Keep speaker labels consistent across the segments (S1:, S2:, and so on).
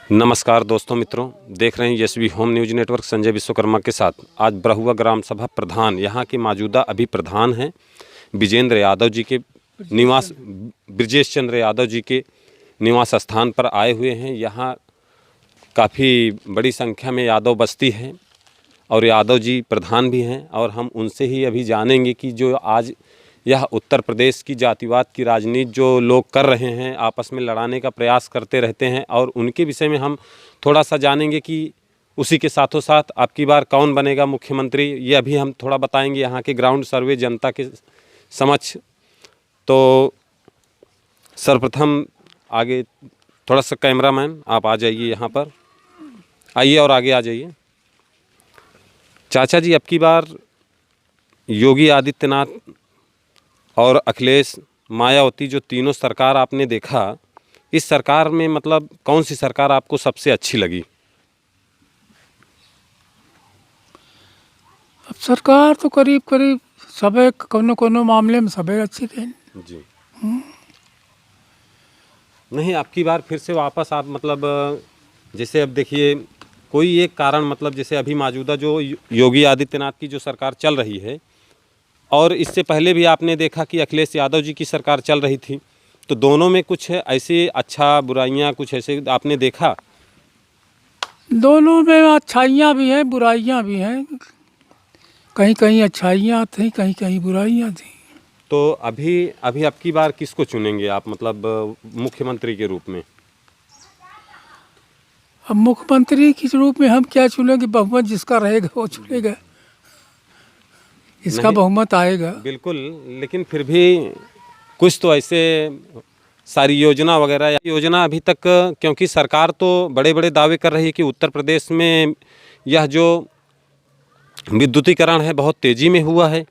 S1: नमस्कार दोस्तों मित्रों, देख रहे हैं Yashvi home news network Sanjay Vishwakarma के साथ। आज ब्रहुआ ग्राम सभा प्रधान, यहाँ के मौजूदा अभी प्रधान हैं विजेंद्र यादव जी के निवास, ब्रजेश चंद्र यादव जी के निवास स्थान पर आए हुए हैं। यहाँ काफ़ी बड़ी संख्या में यादव बस्ती है और यादव जी प्रधान भी हैं और हम उनसे ही अभी जानेंगे कि जो आज यह उत्तर प्रदेश की जातिवाद की राजनीति जो लोग कर रहे हैं, आपस में लड़ाने का प्रयास करते रहते हैं, और उनके विषय में हम थोड़ा सा जानेंगे कि उसी के साथों साथ अब की बार कौन बनेगा मुख्यमंत्री, ये अभी हम थोड़ा बताएंगे यहाँ के ग्राउंड सर्वे जनता के समक्ष। तो सर्वप्रथम आगे थोड़ा सा कैमरामैन आप आ जाइए, यहाँ पर आइए और आगे आ जाइए। चाचा जी, अब की बार योगी आदित्यनाथ और अखिलेश, मायावती, जो तीनों सरकार आपने देखा, इस सरकार में मतलब कौन सी सरकार आपको सबसे अच्छी लगी?
S2: अब सरकार तो करीब करीब सबे कोनो मामले में सबे अच्छी थे
S1: जी। नहीं, अब की बार फिर से वापस आप मतलब जैसे अब देखिए कोई एक कारण, मतलब जैसे अभी मौजूदा जो योगी आदित्यनाथ की जो सरकार चल रही है, और इससे पहले भी आपने देखा कि अखिलेश यादव जी की सरकार चल रही थी, तो दोनों में कुछ ऐसे अच्छा बुराइयां कुछ ऐसे आपने देखा?
S2: दोनों में अच्छाइयाँ भी हैं, बुराइयाँ भी हैं। कहीं कहीं अच्छाइयाँ थी, कहीं कहीं बुराइयाँ थी।
S1: तो अभी अभी अब की बार किसको चुनेंगे आप, मतलब मुख्यमंत्री के रूप में?
S2: अब मुख्यमंत्री के रूप में हम क्या चुनेंगे? बहुमत जिसका रहेगा वो चुनेगा, इसका बहुमत आएगा।
S1: बिल्कुल, लेकिन फिर भी कुछ तो ऐसे सारी योजना वगैरह, या योजना अभी तक, क्योंकि सरकार तो बड़े बड़े दावे कर रही है कि उत्तर प्रदेश में यह जो विद्युतीकरण है बहुत तेज़ी में हुआ है।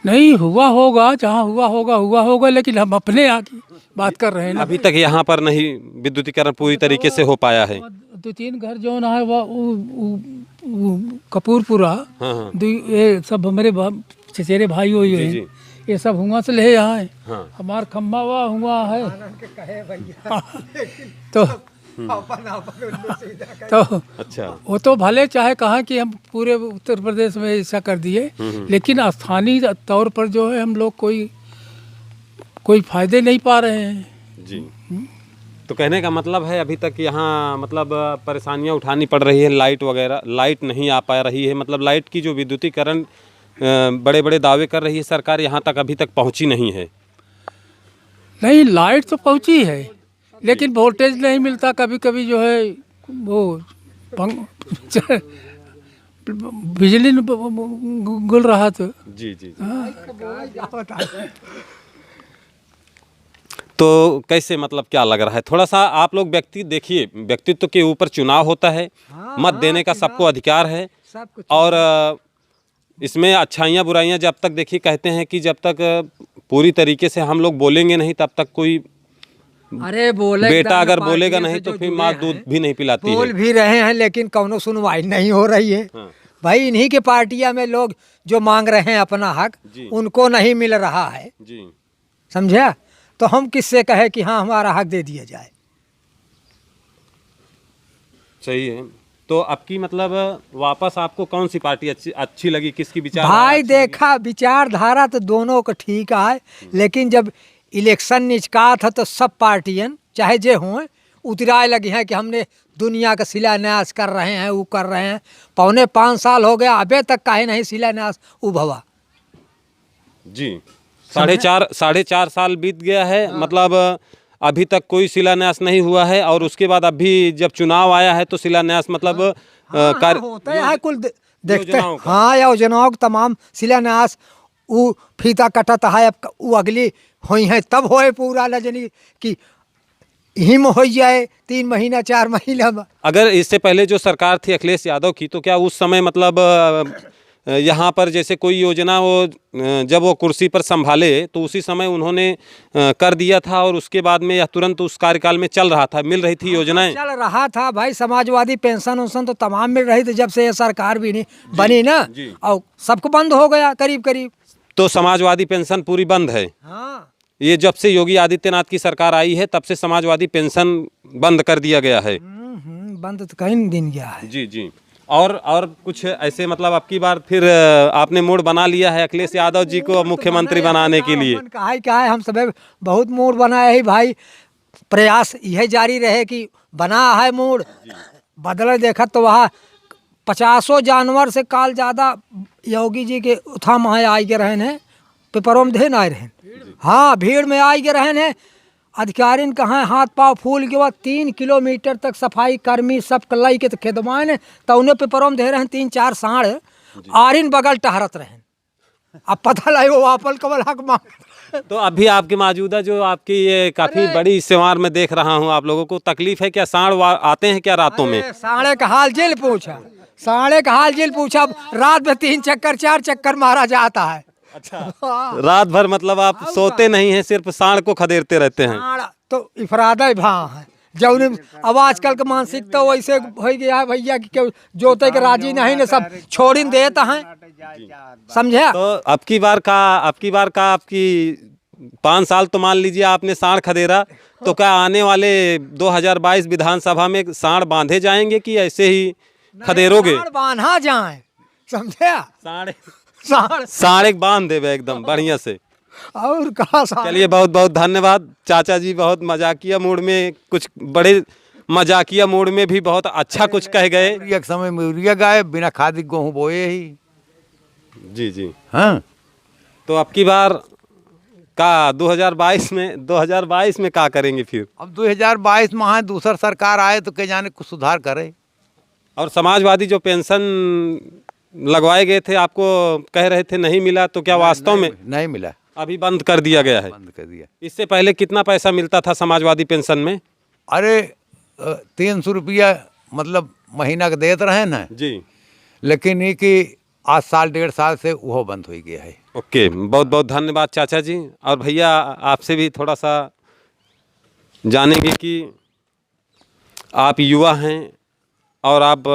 S2: नहीं हुआ होगा, जहाँ हुआ होगा, लेकिन हम अपने यहाँ की बात कर रहे हैं ना।
S1: अभी तक यहाँ पर नहीं विद्युतीकरण पूरी तरीके से हो पाया है।
S2: 2-3 घर जो ना है वो कपूरपुरा,
S1: हाँ।
S2: ये सब हमारे चचेरे भाई हो
S1: जी।
S2: ये सब हुआ से ले यहाँ है।
S1: हाँ।
S2: हमार खम्बा हुआ है तो
S1: अच्छा,
S2: वो तो भले चाहे कहाँ कि हम पूरे उत्तर प्रदेश में ऐसा कर दिए, लेकिन स्थानीय तौर पर जो है हम लोग कोई फायदे नहीं पा रहे हैं
S1: जी। तो कहने का मतलब है अभी तक यहाँ मतलब परेशानियाँ उठानी पड़ रही है, लाइट वगैरह, लाइट नहीं आ पा रही है, मतलब लाइट की जो विद्युतीकरण बड़े बड़े दावे कर रही है सरकार, यहाँ तक अभी तक पहुँची नहीं है।
S2: नहीं, लाइट तो पहुँची है लेकिन वोल्टेज नहीं मिलता। कभी कभी जो है वो बिजली गुल रहा तो
S1: जी। तो कैसे, मतलब क्या लग रहा है? थोड़ा सा आप लोग देखिए, व्यक्तित्व के ऊपर चुनाव होता है, मत देने का सबको अधिकार है, और इसमें अच्छाइयाँ बुराइयाँ जब तक, देखिए कहते हैं कि जब तक पूरी तरीके से हम लोग बोलेंगे नहीं तब तक कोई,
S3: अरे बोले
S1: बेटा अगर बोलेगा नहीं तो फिर माँ दूध भी नहीं पिलाती है।
S3: बोल भी रहे हैं लेकिन कौनो सुनवाई नहीं हो रही है।
S1: हाँ।
S3: भाई इन्हीं के पार्टियां में लोग जो मांग रहे हैं अपना हक, उनको नहीं मिल रहा है
S1: जी।
S3: समझा? तो हम किससे कहे कि हाँ हमारा हक दे दिया जाए?
S1: सही है। तो अब की मतलब वापस आपको कौन सी पार्टी अच्छी लगी, किसकी विचार?
S3: भाई देखा, विचारधारा तो दोनों को ठीक है, लेकिन जब इलेक्शन निचका था तो सब पार्टियन चाहे जे हों उतराए लगी हैं कि हमने दुनिया का शिलान्यास कर रहे हैं, वो कर रहे हैं। 4.25 साल हो गया, अबे तक काहे नहीं शिलान्यास उभवा?
S1: जी, 4.5 साल बीत गया है। हाँ। मतलब अभी तक कोई शिलान्यास नहीं हुआ है, और उसके बाद अभी जब चुनाव आया है तो शिलान्यास मतलब
S3: कार्य होता है कुल देखते हैं। हाँ, योजनाओं का तमाम शिलान्यास वो फीता कटत है, अब वो अगली हुई है तब होए पूरा लजनी कि हिम हो जाए 3 महीना 4 महीना।
S1: अगर इससे पहले जो सरकार थी अखिलेश यादव की, तो क्या उस समय मतलब यहाँ पर जैसे कोई योजना वो जब वो कुर्सी पर संभाले तो उसी समय उन्होंने कर दिया था, और उसके बाद में यह तुरंत उस कार्यकाल में चल रहा था, मिल रही थी योजनाएं?
S3: चल रहा था भाई, समाजवादी पेंशन उन्शन तो तमाम मिल रही थी जब से ये सरकार भी नहीं बनी ना, और सबको बंद हो गया करीब करीब।
S1: तो समाजवादी पेंशन पूरी बंद है?
S3: हाँ।
S1: ये जब से योगी आदित्यनाथ की सरकार आई है तब से समाजवादी पेंशन बंद कर दिया गया है।
S3: बंद तो कहीं दिन गया है।
S1: जी जी। और कुछ ऐसे मतलब अब की बार फिर आपने मूड बना लिया है अखिलेश यादव जी को मुख्यमंत्री बनाने के लिए?
S3: क्या है हम सब बहुत मूड बनाए है भाई, प्रयास यह जारी रहे कि बना है मूड बदले। देखा तो वहाँ 50 जानवर से काल ज्यादा योगी जी के उठा माए आई के रहन है, पेपरों में देन आए रहन। हाँ, भीड़ में आई के रहन है। अधिकारी कहाँ हाथ पाँव फूल के बाद 3 किलोमीटर तक सफाई कर्मी सब कलाई के खेदवान तो उन्हें पेपरों में दे रहे 3-4 साढ़ आरिन बगल टहरत रहे। अब पता लगे वो वापल कमल हक मांग।
S1: तो अभी आपके मौजूदा जो आपकी ये काफी बड़ी सेवार में देख रहा हूँ, आप लोगों को तकलीफ है क्या? सांड आते हैं क्या रातों में?
S3: साढ़े का हाल जेल पूछा, साढ़े का हाल जेल पूछा। रात में 3 चक्कर 4 चक्कर मारा जाता है।
S1: अच्छा, रात भर मतलब आप सोते नहीं हैं, सिर्फ सांड को खदेड़ते रहते हैं?
S3: तो इफरादा भाव है जब अब आजकल का मानसिकता वैसे हो गया है भैया कि जोते के राजी नहीं ने सब छोड़ देता है, समझे?
S1: तो अब की बार का आपकी 5 साल तो मान लीजिए आपने सांड खदेड़ा, तो क्या आने वाले 2022 विधानसभा में सांड बांधे जाएंगे कि ऐसे ही खदेड़ोगे?
S3: बांधा जाए, समझे?
S1: सांड एक बांध देवे एकदम बढ़िया से।
S3: और कहा।
S1: चलिए, बहुत बहुत धन्यवाद चाचा जी, बहुत मजाकिया मूड में, कुछ बड़े मजाकिया मूड में भी बहुत अच्छा कुछ कह गए।
S4: एक समय में यूरिया गाय बिना खाद गेहूँ बोए ही।
S1: जी जी।
S4: हाँ,
S1: तो अब की बार का 2022 में क्या करेंगे फिर?
S4: अब 2022 में हाँ दूसरा सरकार आए तो क्या जाने कुछ सुधार करे।
S1: और समाजवादी जो पेंशन लगवाए गए थे, आपको कह रहे थे नहीं मिला, तो क्या वास्तव में
S4: नहीं मिला?
S1: अभी बंद कर दिया गया है?
S4: बंद कर दिया।
S1: इससे पहले कितना पैसा मिलता था समाजवादी पेंशन में?
S4: अरे 300 रुपया मतलब महीना का देते रहे ना
S1: जी।
S4: लेकिन ये कि आज साल 1.5 साल से वो बंद हो गया है।
S1: ओके, बहुत बहुत धन्यवाद चाचा जी। और भैया आपसे भी थोड़ा सा जानेंगे कि आप युवा हैं और आप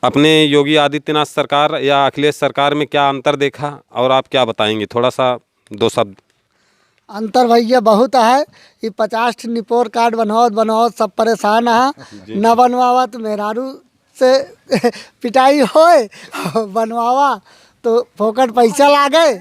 S1: अपने योगी आदित्यनाथ सरकार या अखिलेश सरकार में क्या अंतर देखा, और आप क्या बताएंगे? थोड़ा सा 2 शब्द।
S5: अंतर भैया बहुत है। ये 50 निपोर कार्ड बनवाओ सब परेशान है। न बनवावा तो मेहरारू से पिटाई होए, बनवावा तो फोकट पैसा लागे।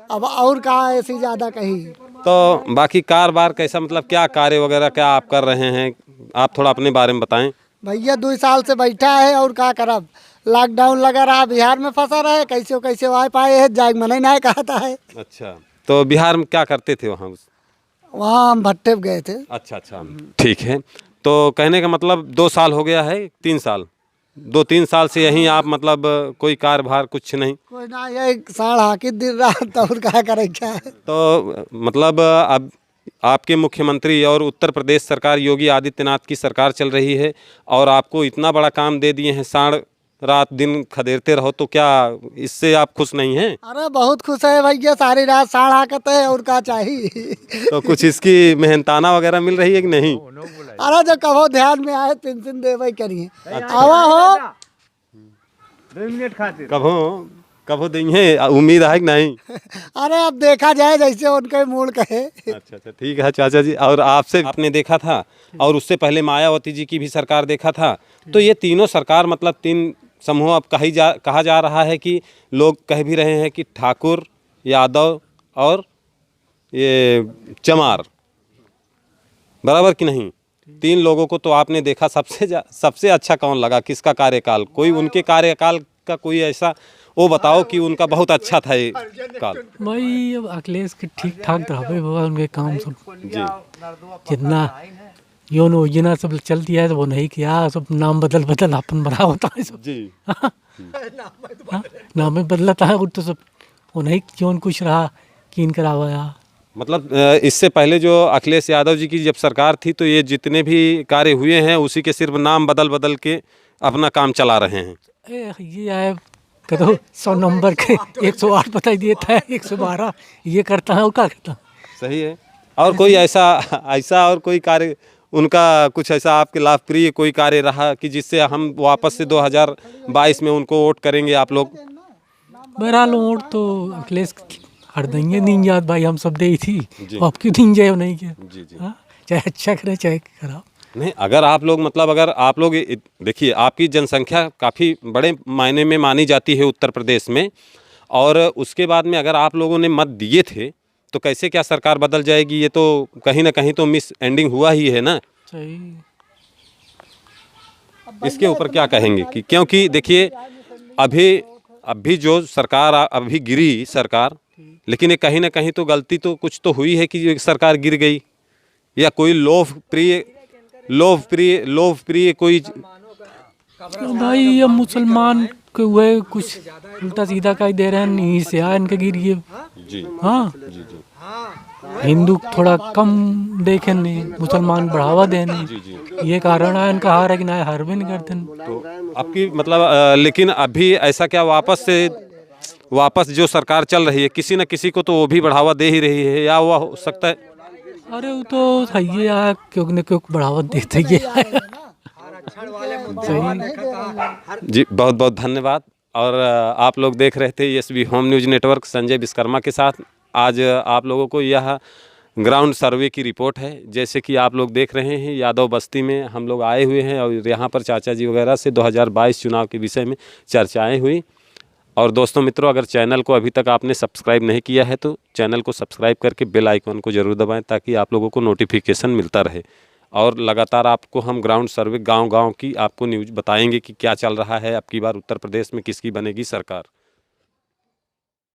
S5: अब और कहा ऐसी ज़्यादा कही।
S1: तो बाकी कारोबार कैसा, मतलब क्या कार्य वगैरह क्या आप कर रहे हैं? आप थोड़ा अपने बारे में बताएं।
S5: भैया 2 साल से बैठा है और क्या करब, लॉकडाउन लगा रहा, बिहार में फंसा रहे, कैसे कैसे आ पाए है, जाग मना नहीं कहता है।
S1: अच्छा, तो बिहार में क्या करते थे वहाँ?
S5: वहाँ हम भट्टे गए थे।
S1: अच्छा, ठीक है। तो कहने का मतलब 2 साल हो गया है, 3 साल, 2-3 साल से यहीं आप मतलब कोई कार्यभार कुछ नहीं?
S5: कोई ना, ये साढ़ हाकि दिन रात और क्या करे क्या है।
S1: तो मतलब अब आपके मुख्यमंत्री और उत्तर प्रदेश सरकार योगी आदित्यनाथ की सरकार चल रही है और आपको इतना बड़ा काम दे दिए हैं, सांड रात दिन खदेड़ते रहो, तो क्या इससे आप खुश नहीं हैं?
S5: अरे बहुत खुश है भैया, सारी रात साढ़ हाकते है और क्या चाहिए।
S1: तो कुछ इसकी मेहनताना वगैरह मिल रही है कि नहीं?
S5: अरे जो कहो ध्यान में आए पेंशन देवे करिए। आवा हो
S1: कभो देंगे, उम्मीद है कि नहीं?
S5: अरे अब देखा जाए जैसे उनके मूड कहे।
S1: अच्छा, ठीक है चाचा जी। और आपसे आपने देखा था और उससे पहले मायावती जी की भी सरकार देखा था, तो ये तीनों सरकार मतलब 3 समूह अब कहा जा रहा है कि लोग कह भी रहे हैं कि ठाकुर, यादव और ये चमार, बराबर कि नहीं? 3 लोगों को तो आपने देखा, सबसे अच्छा कौन लगा? किसका कार्यकाल, कोई उनके कार्यकाल का कोई ऐसा वो बताओ कि उनका बहुत अच्छा था ये काल?
S2: भाई अब अखिलेश के ठीक ठाक रहे बाबा, उनके काम सब
S1: जी।
S2: जितना योजना सब चल दिया है तो वो नहीं किया, सब नाम बदल अपन बना होता है सब
S1: जी।
S2: नाम में बदलता है तो सब वो नहीं क्यों कुछ रहा कीन करावाया।
S1: मतलब इससे पहले जो अखिलेश यादव जी की जब सरकार थी तो ये जितने भी कार्य हुए हैं उसी के सिर्फ नाम बदल के अपना काम चला रहे हैं।
S2: ये आए कदो 100 नंबर के 108 बता देता है, 112 ये करता है और क्या करता है।
S1: सही है। और कोई ऐसा और कोई कार्य उनका कुछ ऐसा आपके लाभप्रिय कोई कार्य रहा कि जिससे हम वापस से 2022 में उनको वोट करेंगे आप लोग?
S2: बहरहाल वोट तो अखिलेश हर देंगे नहीं याद भाई, हम सब दे थी,
S1: जी।
S2: अब क्यों नहीं जाए नहीं किया।
S1: जी जी।
S2: हाँ, चाहे अच्छा करे चाहे खराब।
S1: नहीं, अगर आप लोग मतलब अगर आप लोग देखिए, आपकी जनसंख्या काफ़ी बड़े मायने में मानी जाती है उत्तर प्रदेश में, और उसके बाद में अगर आप लोगों ने मत दिए थे तो कैसे क्या सरकार बदल जाएगी? ये तो कहीं ना कहीं तो मिस एंडिंग हुआ ही है ना।
S2: सही।
S1: इसके ऊपर क्या कहेंगे कि क्योंकि देखिए अभी जो सरकार अभी गिरी सरकार, लेकिन ये कहीं ना कहीं तो गलती तो कुछ तो हुई है कि ये सरकार गिर गई, या कोई लोभप्रिय कोई
S2: तो भाई अब मुसलमान के हुए कुछ उल्टा सीधा का ही दे रहे हैं, नहीं से आए इनके गिरिए।
S1: जी
S2: हाँ,
S1: जी जी
S2: हिंदू थोड़ा कम देखे नहीं, मुसलमान बढ़ावा देने, ये कारण है इनका हार है कि ना हार भी नहीं करते।
S1: तो आपकी मतलब लेकिन अभी ऐसा क्या वापस जो सरकार चल रही है किसी न किसी को तो वो भी बढ़ावा दे ही रही है, या वो हो सकता है?
S2: अरे वो तो सही है यार, क्यों न क्यों बढ़ावा देते ही है। सही।
S1: जी बहुत बहुत धन्यवाद। और आप लोग देख रहे थे SB home news network Sanjay Vishwakarma के साथ। आज आप लोगों को यह ग्राउंड सर्वे की रिपोर्ट है। जैसे कि आप लोग देख रहे हैं, यादव बस्ती में हम लोग आए हुए हैं और यहाँ पर चाचा जी वगैरह से 2022 चुनाव के विषय में चर्चाएं हुई। और दोस्तों मित्रों, अगर चैनल को अभी तक आपने सब्सक्राइब नहीं किया है तो चैनल को सब्सक्राइब करके बेल आइकन को ज़रूर दबाएं, ताकि आप लोगों को नोटिफिकेशन मिलता रहे। और लगातार आपको हम ग्राउंड सर्वे गांव-गांव की आपको न्यूज़ बताएंगे कि क्या चल रहा है, अब की बार उत्तर प्रदेश में किसकी बनेगी सरकार।